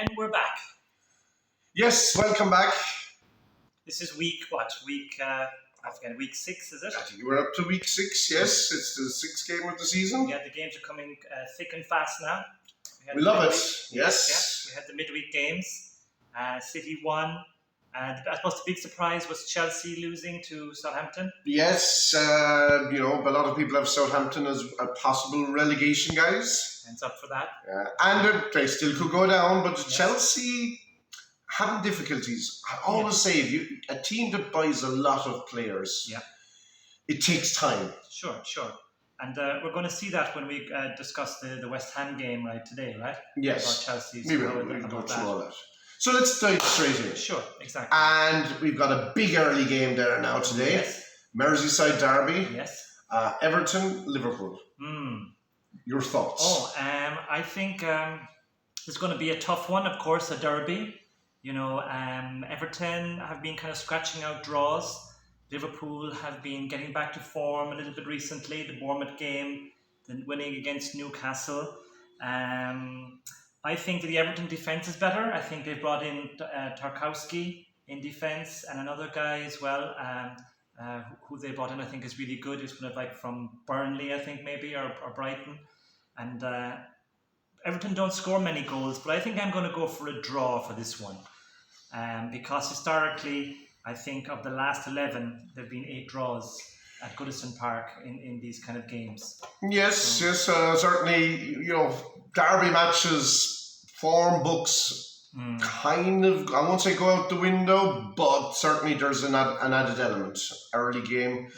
And we're back. Yes, welcome back. This is week 6, is it? I think we're up to week 6, yes. It's the 6th game of the season. Yeah, the games are coming thick and fast now. We love it, yes. yes. We had the midweek games. City won. And I suppose the big surprise was Chelsea losing to Southampton. Yes, a lot of people have Southampton as a possible relegation guys. Hands up for that. And they still could go down, but Yes. Chelsea having difficulties. I always say, a team that buys a lot of players, it takes time. Sure. And we're going to see that when we discuss the West Ham game today, right? Yes, About Chelsea's. we'll go through all that. So let's dive straight in. Sure, exactly. And we've got a big early game there now today. Yes. Merseyside derby. Yes. Everton, Liverpool. Your thoughts? I think it's going to be a tough one, of course, a derby. Everton have been kind of scratching out draws. Liverpool have been getting back to form a little bit recently. The Bournemouth game, then winning against Newcastle. I think the Everton defence is better. I think they've brought in Tarkowski in defence and another guy as well, who they brought in I think is really good. He's kind of like from Burnley, I think maybe, or Brighton. And Everton don't score many goals, but I think I'm going to go for a draw for this one. Because historically, I think of the last 11, there have been 8 draws at Goodison Park in these kind of games. Yes, certainly, derby matches, form books, kind of, I won't say go out the window, but certainly there's an added element. Early game.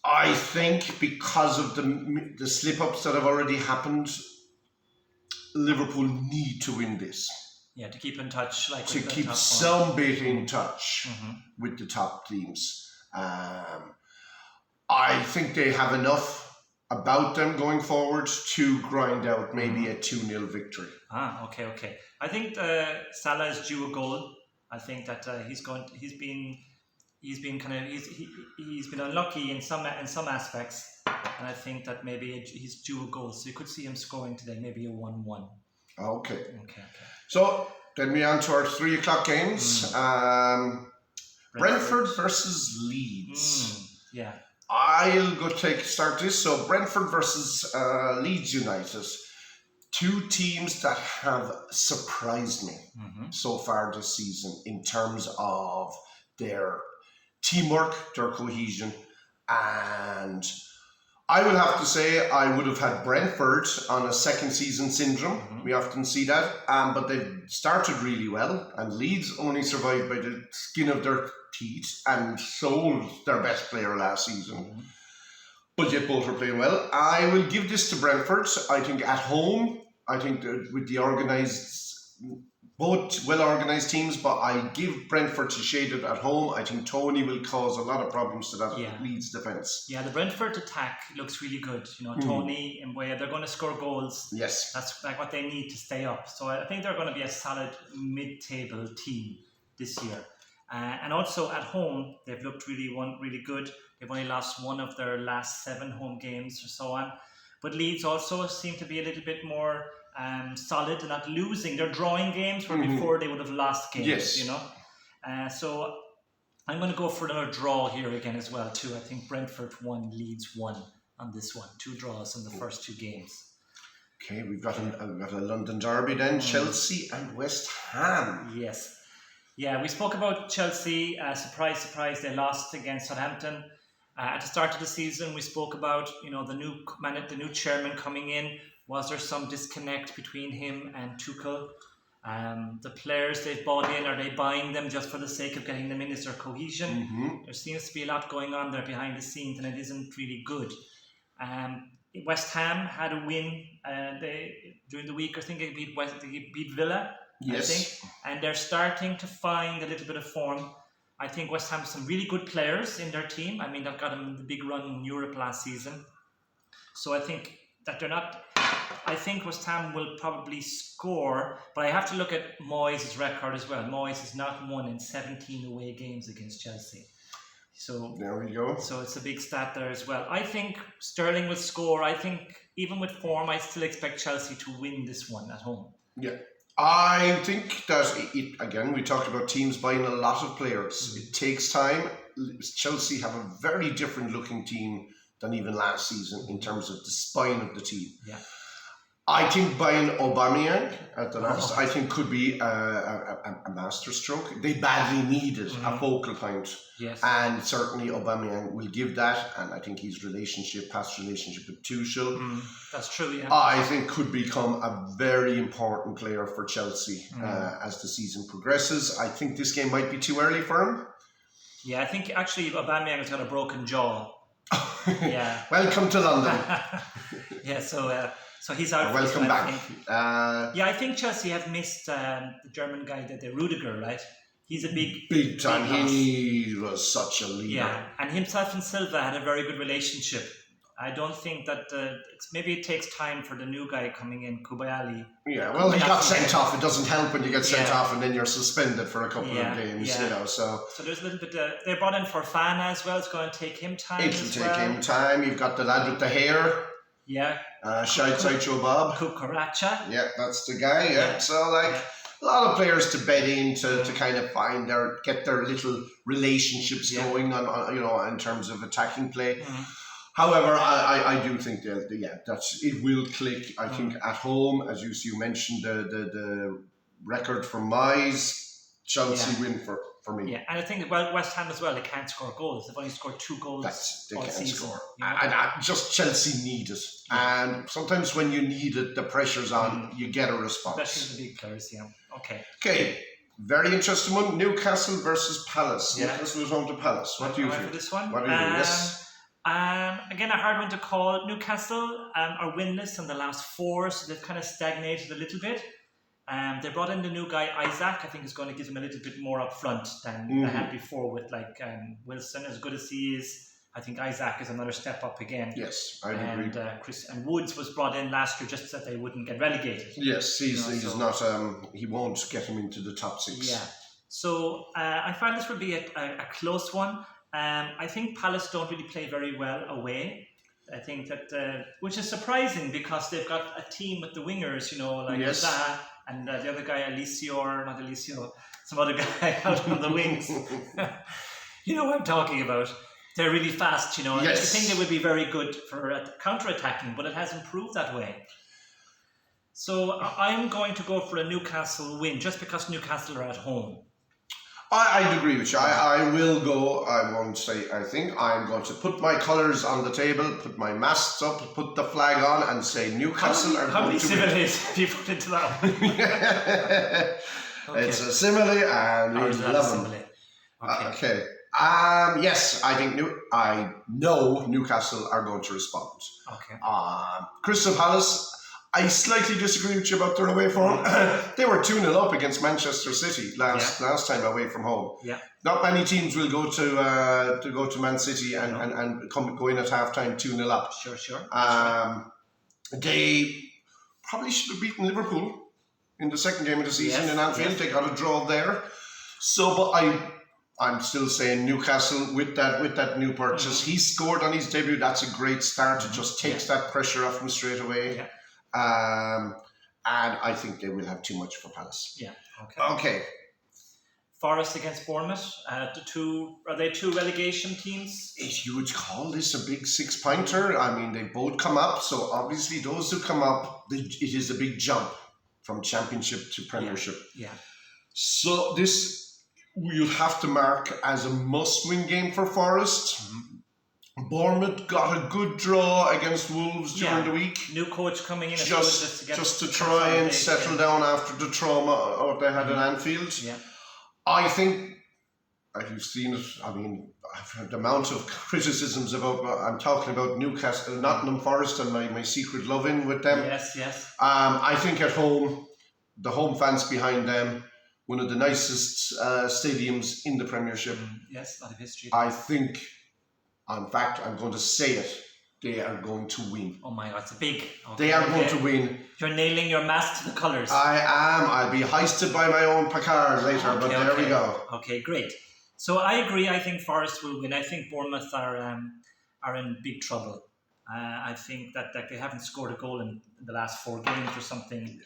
I think because of the slip-ups that have already happened, Liverpool need to win this. Yeah, to keep in touch. To keep some bit in touch with the top teams. I think they have enough about them going forward to grind out maybe a 2-0 victory. Okay. I think Salah is due a goal. I think that he's been unlucky in some aspects, and I think that maybe he's due a goal. So you could see him scoring today, maybe a 1-1. Okay. Okay. So then we on to our 3 o'clock games. Brentford versus Leeds. Yeah. I'll go start this. So Brentford versus Leeds United. 2 teams that have surprised me so far this season in terms of their teamwork, their cohesion, and I will have to say I would have had Brentford on a second season syndrome. We often see that, but they've started really well, and Leeds only survived by the skin of their teeth and sold their best player last season. But yet both are playing well. I will give this to Brentford. I think at home, I think with the both well-organised teams, but I give Brentford to shaded at home. I think Tony will cause a lot of problems to that Leeds defence. Yeah, the Brentford attack looks really good. Tony and Weah, they're going to score goals. Yes. That's like what they need to stay up. So I think they're going to be a solid mid-table team this year. And also at home, they've looked really good. They've only lost 1 of their last 7 home games or so on. But Leeds also seem to be a little bit more solid and not losing. They're drawing games where before they would have lost games, So I'm going to go for another draw here again as well too. I think Brentford 1, Leeds 1 on this one. 2 draws in the first 2 games. Okay, we've got a London derby then. Chelsea and West Ham. Yes. Yeah, we spoke about Chelsea. Surprise, they lost against Southampton. At the start of the season, we spoke about the new chairman coming in. Was there some disconnect between him and Tuchel? The players they've bought in, are they buying them just for the sake of getting them in? Is there cohesion? There seems to be a lot going on there behind the scenes, and it isn't really good. West Ham had a win during the week. I think they beat Villa. Yes. I think, and they're starting to find a little bit of form. I think West Ham have some really good players in their team. I mean, they've got them in the big run in Europe last season. So I think that they're not... I think West Ham will probably score, but I have to look at Moyes' record as well. Moyes has not won in 17 away games against Chelsea. So there we go. So it's a big stat there as well. I think Sterling will score. I think even with form, I still expect Chelsea to win this one at home. Yeah. I think that again, we talked about teams buying a lot of players. It takes time. Chelsea have a very different looking team than even last season in terms of the spine of the team. Yeah. I think buying Aubameyang at the last, I think could be a masterstroke. They badly needed a focal point. Yes. And certainly Aubameyang will give that. And I think his past relationship with Tuchel, that's true, yeah. I think could become a very important player for Chelsea as the season progresses. I think this game might be too early for him. Yeah, I think actually Aubameyang has got a broken jaw. Yeah. Welcome to London. Yeah, so he's out. Welcome back. Yeah, I think Chelsea have missed the German guy, the Rudiger, right? He's a big time. Big he was such a leader. Yeah, and himself and Silva had a very good relationship. I don't think that maybe it takes time for the new guy coming in, Kubayali. Yeah, well, he got sent off. It doesn't help when you get sent off and then you're suspended for a couple of games, So there's a little bit. They brought in Fofana as well. It's going to take him time. It'll take him time. You've got the lad with the hair. Yeah. Sideshow Bob. Kukaracha. Yeah, that's the guy. Yeah. So a lot of players to bet in to kind of get their little relationships going on in terms of attacking play. However, I do think that it will click. I think at home, as you mentioned, the record for Moyes, Chelsea win for me. Yeah, and I think West Ham as well. They can't score goals. They've only scored 2 goals. They all can't season, score, and just Chelsea need it. Yeah. And sometimes when you need it, the pressure's on. You get a response. Especially the big players. Yeah. Okay. Very interesting one. Newcastle versus Palace. Yeah. Newcastle is home to Palace. What do you think? For this one? What do you think? Yes. Again, a hard one to call. Newcastle are winless in the last 4, so they've kind of stagnated a little bit. They brought in the new guy, Isaac. I think is going to give them a little bit more up front than they had before with Wilson. As good as he is, I think Isaac is another step up again. Yes, I agree. And Woods was brought in last year just so that they wouldn't get relegated. Yes, he's not. He won't get him into the top 6. Yeah. So I find this would be a close one. I think Palace don't really play very well away. I think that, which is surprising because they've got a team with the wingers, Zaha and the other guy, some other guy out on the wings. You know what I'm talking about. They're really fast, and I think they would be very good for counter-attacking, but it hasn't proved that way. So I'm going to go for a Newcastle win just because Newcastle are at home. I'd agree with you. I will go. I won't say I think. I'm going to put my colours on the table, put my masts up, put the flag on, and say Newcastle are going to win. How many similes have you put into that one? It's a simile, and we love them. Okay. Yes, I know Newcastle are going to respond. Okay. Crystal Palace. I slightly disagree with you about their away form. They were 2-0 up against Manchester City last time away from home. Yeah. Not many teams will go to Man City and go in at halftime 2-0 up. Sure. They probably should have beaten Liverpool in the second game of the season in Anfield. Yes. They got a draw there. So, but I'm still saying Newcastle with that new purchase. He scored on his debut. That's a great start. It just takes that pressure off him straight away. Yeah. And I think they will have too much for Palace. Yeah. Okay. Forest against Bournemouth. Are they 2 relegation teams? If you would call this a big 6-pointer, I mean, they both come up. So obviously, those who come up, it is a big jump from Championship to Premiership. Yeah. So this you'll have to mark as a must-win game for Forest. Mm-hmm. Bournemouth got a good draw against Wolves during the week. New coach coming in just to try and settle down after the trauma they had in Anfield. Yeah. I think, as you've seen it, I mean, I've heard the amount of criticisms about, I'm talking about Newcastle, Nottingham Forest and my secret love-in with them. Yes. I think at home, the home fans behind them, one of the nicest stadiums in the Premiership. Yes, a lot of history. I think... In fact, I'm going to say it. They are going to win. Oh my God, it's a big... Okay, they are going to win. You're nailing your mask to the colours. I am. I'll be hoisted by my own Packard later, but there we go. Okay, great. So I agree. I think Forest will win. I think Bournemouth are in big trouble. I think that they haven't scored a goal in the last 4 games or something.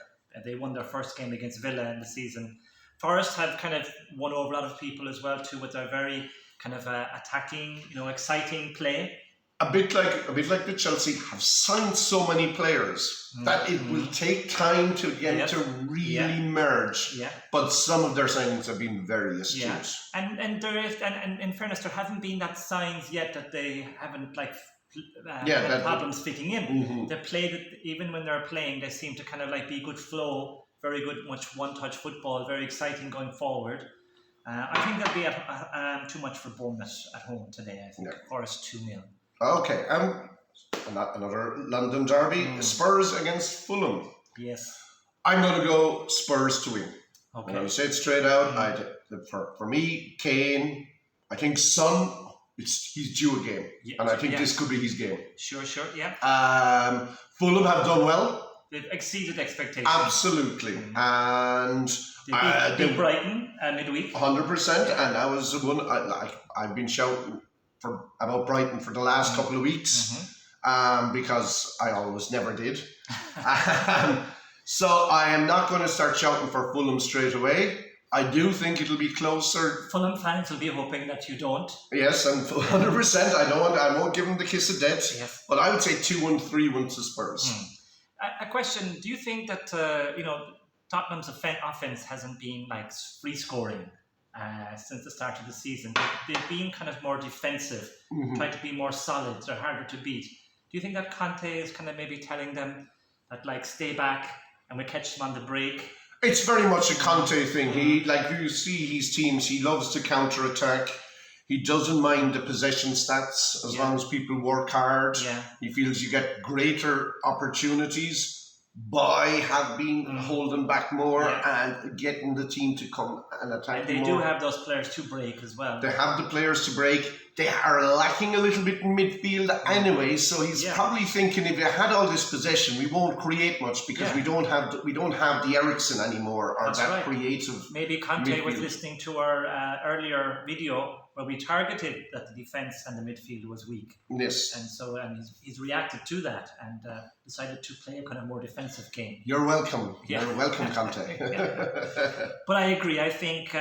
They won their first game against Villa in the season. Forest have kind of won over a lot of people as well too, with their very kind of attacking, exciting play. A bit like the Chelsea have signed so many players that it will take time to get to really merge. Yeah. But some of their signings have been very astute. Yeah. And there is, and in fairness, there hasn't been that signs yet that they haven't had problems fitting in. Mm-hmm. They played it, even when they're playing, they seem to kind of be good flow, very good, much one-touch football, very exciting going forward. I think they'll be at too much for Bournemouth at home today. I think Forest 2-0. Okay, another London derby, Spurs against Fulham. Yes. I'm going to go Spurs to win. Okay. I'm going to say it straight out. For me, Kane, I think Son, he's due a game. Yeah, and I think this could be his game. Sure, yeah. Fulham have done well. They've exceeded expectations. Absolutely. And they beat Brighton midweek. 100%. And that was the one I've been shouting about Brighton for the last couple of weeks because I always never did. So I am not going to start shouting for Fulham straight away. I do think it'll be closer. Fulham fans will be hoping that you don't. Yes, and 100%. I won't give them the kiss of death. Yes. But I would say 2-1, 3-1 to Spurs. A question: do you think that Tottenham's offense hasn't been free scoring since the start of the season? They've been kind of more defensive, trying to be more solid. They're harder to beat. Do you think that Conte is kind of maybe telling them that stay back and we catch them on the break? It's very much a Conte thing. He, you see his teams, he loves to counter-attack. He doesn't mind the possession stats as long as people work hard. Yeah. He feels you get greater opportunities by being holding back more and getting the team to come and attack and they do have those players to break as well. They have the players to break. They are lacking a little bit in midfield anyway, so he's probably thinking if you had all this possession, we won't create much because we don't have the Eriksen anymore or creative. Maybe Conte midfield. was listening to our earlier video where we targeted that the defence and the midfield was weak. Yes. And so he's reacted to that and decided to play a kind of more defensive game. You're welcome. Yeah. You're welcome, Conte. But I agree. I think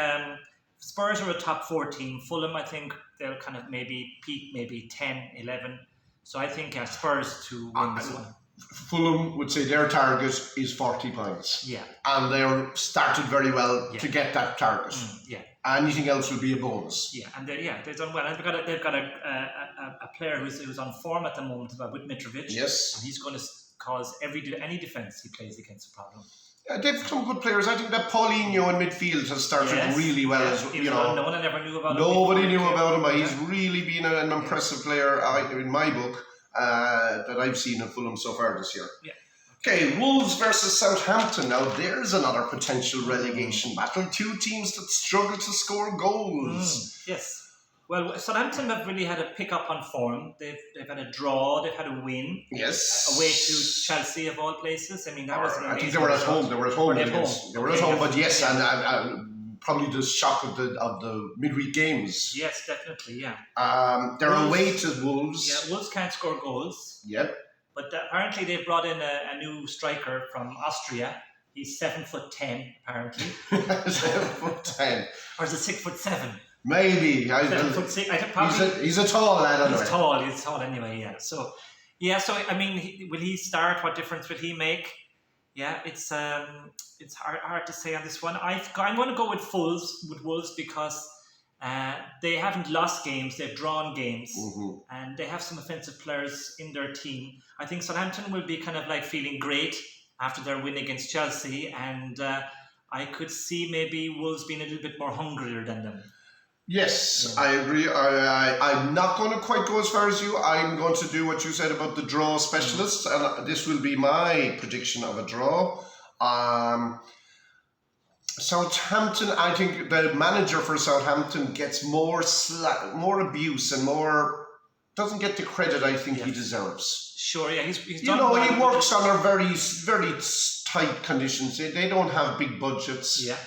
Spurs are a top 4 team. Fulham, I think they'll kind of maybe peak maybe 10, 11. So I think Spurs to win this one. Fulham would say their target is 40 points. Yeah. And they're started very well to get that target. Yeah. Anything else will be a bonus. Yeah, and they've done well. And they've got a player who's on form at the moment with Mitrovic. Yes. And he's going to cause any defence he plays against a problem. Yeah, they've some good players. I think that Paulinho in midfield has started really well. No one ever knew about him. Nobody knew about him. He's really been an impressive player in my book that I've seen in Fulham so far this year. Yeah. Okay, Wolves versus Southampton. Now there's another potential relegation battle. 2 teams that struggle to score goals. Yes. Well, Southampton have really had a pick-up on form. They've had a draw, they've had a win. Yes. Away to Chelsea, of all places. I mean, that was an amazing I think they were at home. They were at home. They were at home, but yes, and probably the shock of the midweek games. Yes, definitely, yeah. They're away to Wolves. Yeah, Wolves can't score goals. Yep. But apparently they've brought in a new striker from Austria. He's 7'10", apparently. 7'10". Or is it 6'7"? Maybe. 7'6". He's a tall lad anyway. He's tall anyway, yeah. So I mean, will he start? What difference will he make? Yeah, it's hard to say on this one. I'm going to go with Wolves because they haven't lost games, they've drawn games, and they have some offensive players in their team. I think Southampton will be kind of feeling great after their win against Chelsea, and I could see maybe Wolves being a little bit more hungrier than them. Yes, I agree. I'm not going to quite go as far as you. I'm going to do what you said about the draw specialists, and this will be my prediction of a draw. Southampton, I think the manager for Southampton gets more abuse and doesn't get the credit I think he deserves. Sure, yeah, he's done well. He works under very, very tight conditions. They don't have big budgets. Yeah.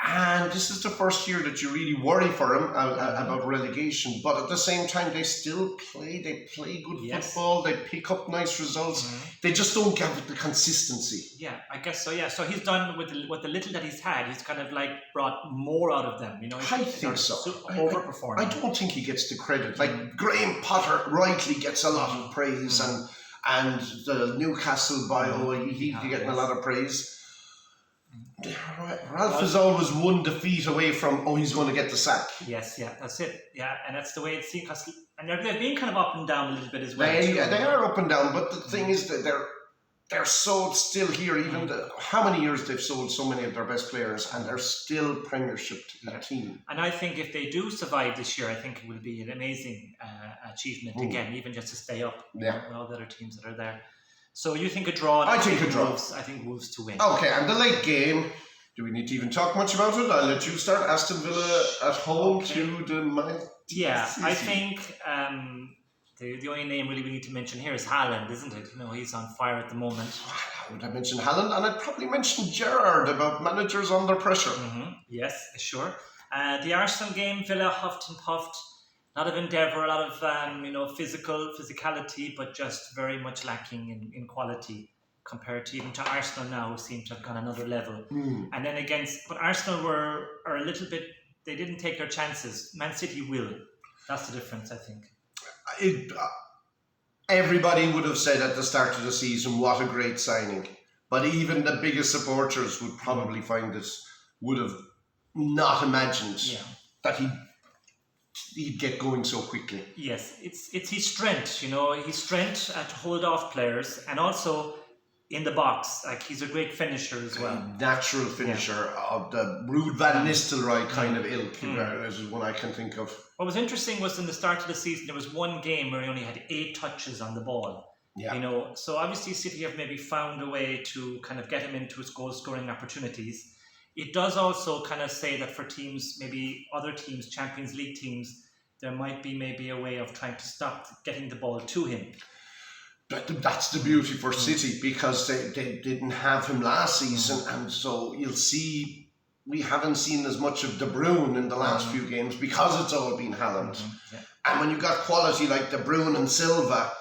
And this is the first year that you really worry for him about relegation. But at the same time, they still play. They play good football. They pick up nice results. They just don't get the consistency. Yeah, I guess so. Yeah, so he's done with the little that he's had. He's kind of like brought more out of them. I think so. Overperforming. I don't think he gets the credit. Like Graham Potter rightly gets a lot of praise, and the Newcastle bio, he's getting a lot of praise. Ralph is always one defeat away from, he's going to get the sack. Yes, yeah, that's it. Yeah, and that's the way it seems. And they've been kind of up and down a little bit as well. They are up and down, but the thing is that they're so still here. Even how many years they've sold so many of their best players, and they're still Premiership team. And I think if they do survive this year, I think it will be an amazing achievement again, even just to stay up. With all the other teams that are there. So you think a draw? I think a draw. I think Wolves to win. Okay, and the late game. Do we need to even talk much about it? I'll let you start. Aston Villa at home to the Manchester City. I think the only name really we need to mention here is Haaland, isn't it? He's on fire at the moment. I would have mentioned Haaland, and I'd probably mention Gerrard about managers under pressure. Yes, sure. The Arsenal game, Villa huffed and puffed. A lot of endeavour, a lot of physicality, but just very much lacking in quality compared to even to Arsenal now, who seem to have gone another level. And then but Arsenal are a little bit, they didn't take their chances. Man City will. That's the difference, I think. Everybody would have said at the start of the season, what a great signing. But even the biggest supporters would probably would have not imagined that he'd get going so quickly. Yes, it's his strength, his strength to hold off players, and also in the box. Like, he's a great finisher as well. Natural finisher of the Ruud van Nistelrooy kind of ilk, is one I can think of. What was interesting was in the start of the season, there was one game where he only had 8 touches on the ball. So obviously City have maybe found a way to kind of get him into his goal-scoring opportunities. It does also kind of say that for teams, maybe other teams, Champions League teams, there might be maybe a way of trying to stop getting the ball to him. That's the beauty for City, because they didn't have him last season, and so you'll see we haven't seen as much of De Bruyne in the last few games because it's all been Haaland. And when you've got quality like De Bruyne and Silva,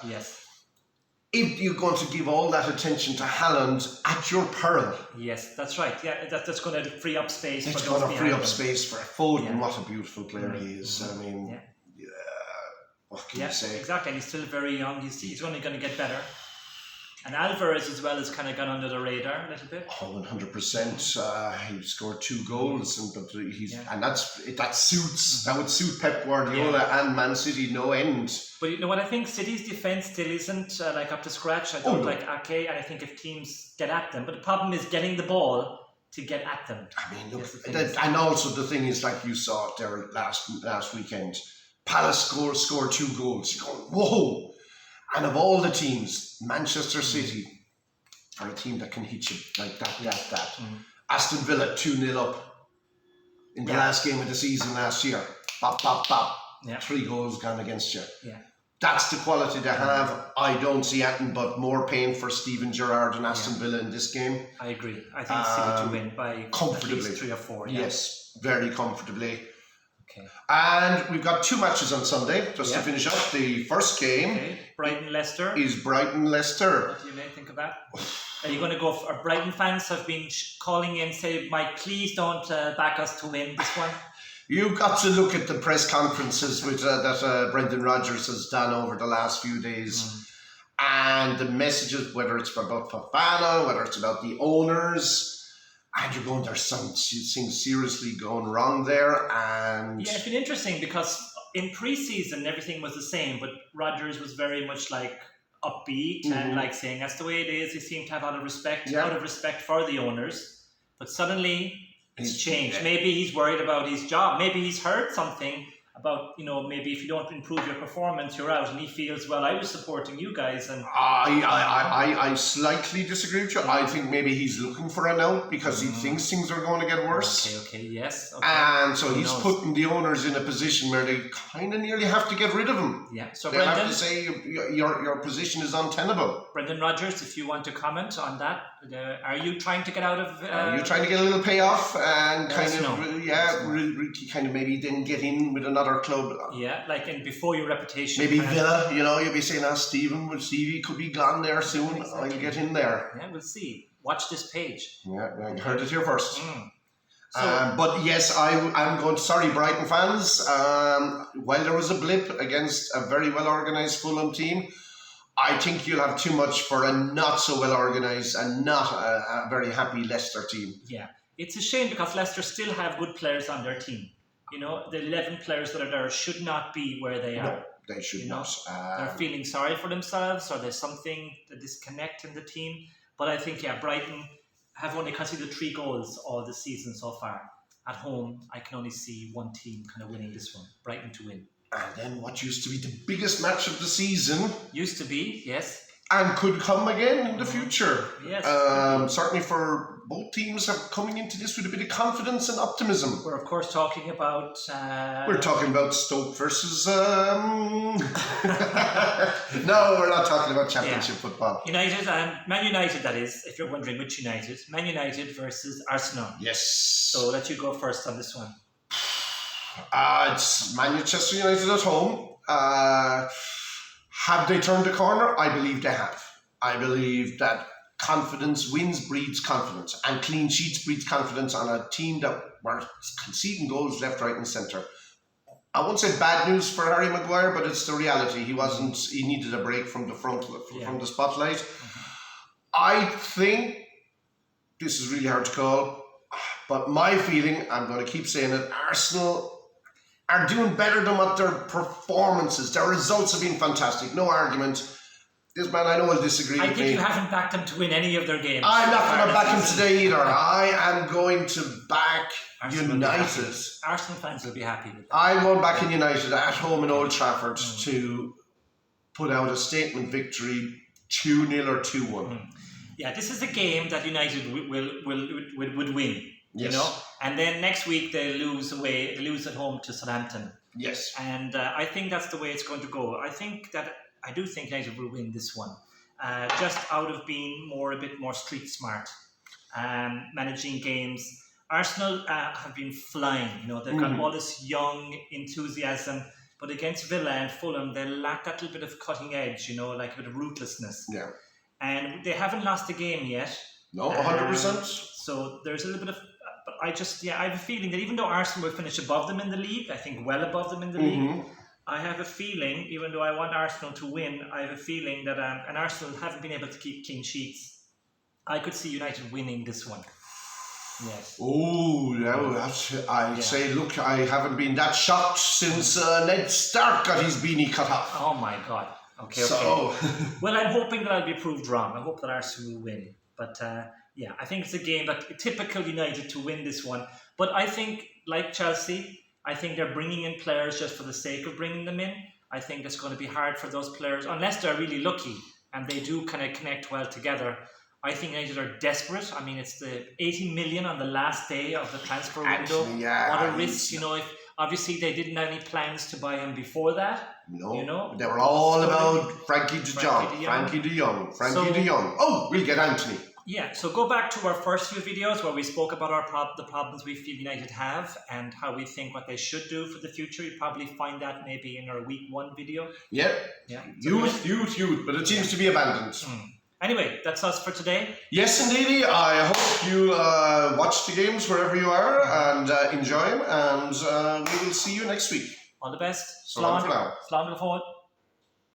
if you're going to give all that attention to Haaland at your peril. Yes, that's right. Yeah, that's going to free up space. It's going to free up space for Foden. What a beautiful player he is. I mean, what can you say? Exactly. And he's still very young. He's only going to get better. And Alvarez as well has kind of gone under the radar a little bit. 100%. He scored 2 goals, and that would suit Pep Guardiola and Man City no end. But you know what? I think City's defence still isn't like up to scratch. I don't like Ake, and I think if teams get at them, but the problem is getting the ball to get at them. I mean, look, and also the thing is, like you saw there last weekend, Palace scored 2 goals. You're going, whoa! And of all the teams, Manchester City are a team that can hit you like that. Aston Villa 2-0 up in the last game of the season last year. Bop, bop, bop. 3 goals gone against you. That's the quality they have. I don't see anything but more pain for Steven Gerrard and Aston Villa in this game. I agree. I think City to win by comfortably. At least 3 or 4. Yes, very comfortably. Okay. And we've got 2 matches on Sunday, just to finish up. The first game Brighton-Leicester. Is Brighton-Leicester. What do you think of that? Are you going to go for... Our Brighton fans have been calling in, say, Mike, please don't back us to win this one. You've got to look at the press conferences that Brendan Rodgers has done over the last few days. And the messages, whether it's about Fofana, whether it's about the owners... And you're going, there's something seriously going wrong there. And it's been interesting because in pre-season everything was the same, but Rodgers was very much like upbeat and like saying that's the way it is. He seemed to have a lot of respect for the owners. But suddenly it's changed. Maybe he's worried about his job. Maybe he's heard something about, maybe if you don't improve your performance, you're out. And he feels, well, I was supporting you guys. And I slightly disagree with you. I think maybe he's looking for an out because he thinks things are going to get worse. Okay, yes. Okay. And so he's putting the owners in a position where they kind of nearly have to get rid of him. Yeah. So they have to say your position is untenable. Brendan Rodgers, if you want to comment on that, Are you trying to get out of? You're trying to get a little payoff and kind Yes, of, no. kind of maybe then get in with another club. Yeah, like and before your reputation. Maybe kind of- Villa, you'll be saying, Stevie could be gone there soon. Exactly. I'll get in there. Yeah, we'll see. Watch this page. Yeah, I heard it here first. So, But yes, I'm going. Sorry, Brighton fans. While there was a blip against a very well organised Fulham team, I think you'll have too much for a not so well organised and not a very happy Leicester team. yeah, it's a shame because Leicester still have good players on their team. The 11 players that are there should not be where they are. No, they should not. They're feeling sorry for themselves, or there's something, the disconnect in the team. But I think, Brighton have only conceded 3 goals all this season so far. At home, I can only see one team kind of winning this one, Brighton to win. And then what used to be the biggest match of the season Used to be, yes. and could come again in the future. Yes. Certainly for both teams are coming into this with a bit of confidence and optimism. We're, of course, talking about... We're talking about Stoke versus... No, we're not talking about championship football. United, Man United, that is, if you're wondering which United. Man United versus Arsenal. Yes. So I'll let you go first on this one. It's Manchester United at home. Have they turned the corner? I believe they have. I believe that confidence wins breeds confidence, and clean sheets breeds confidence on a team that were conceding goals left, right, and centre. I won't say bad news for Harry Maguire, but it's the reality. He needed a break from the front, from the spotlight. I think this is really hard to call, but my feeling, I'm going to keep saying it, Arsenal are doing better than what their performances, their results have been fantastic. No argument. This man, I know, will disagree with me. I think you haven't backed them to win any of their games. I'm not going to back him today either. I am going to back United. Arsenal fans will be happy with that. I'm going back in United at home in Old Trafford to put out a statement victory, 2-0 or 2-1. Yeah, this is a game that United would win. Yes. And then next week they lose away. They lose at home to Southampton. Yes. And I think that's the way it's going to go. I do think United will win this one, just out of being a bit more street smart, managing games. Arsenal have been flying. They've got all this young enthusiasm, but against Villa and Fulham, they lack that little bit of cutting edge. Like a bit of ruthlessness. Yeah. And they haven't lost a game yet. No, 100%. So there's a little bit of. But I have a feeling that even though Arsenal will finish above them in the league, I think well above them in the league. I have a feeling, even though I want Arsenal to win, I have a feeling that and Arsenal haven't been able to keep clean sheets. I could see United winning this one. Yes. Oh, I'd say, look, I haven't been that shocked since Ned Stark got his beanie cut off. Oh my God. Okay. Well, I'm hoping that I'll be proved wrong. I hope that Arsenal will win. But I think it's a game that typical United to win this one. But I think, like Chelsea, I think they're bringing in players just for the sake of bringing them in. I think it's going to be hard for those players, unless they're really lucky and they do kind of connect well together. I think United are desperate. I mean, it's the 80 million on the last day of the transfer window. Actually, yeah, what a risk, If obviously they didn't have any plans to buy him before that. No, they were all about Frankie de Jong. Oh, we'll get Anthony. Yeah, so go back to our first few videos where we spoke about the problems we feel United have and how we think what they should do for the future. You'll probably find that maybe in our week 1 video. Yeah. Youth, but it seems to be abandoned. Anyway, that's us for today. Yes, indeedy. I hope you watch the games wherever you are and enjoy them. And we will see you next week. All the best. So long for now. Slán go fóill.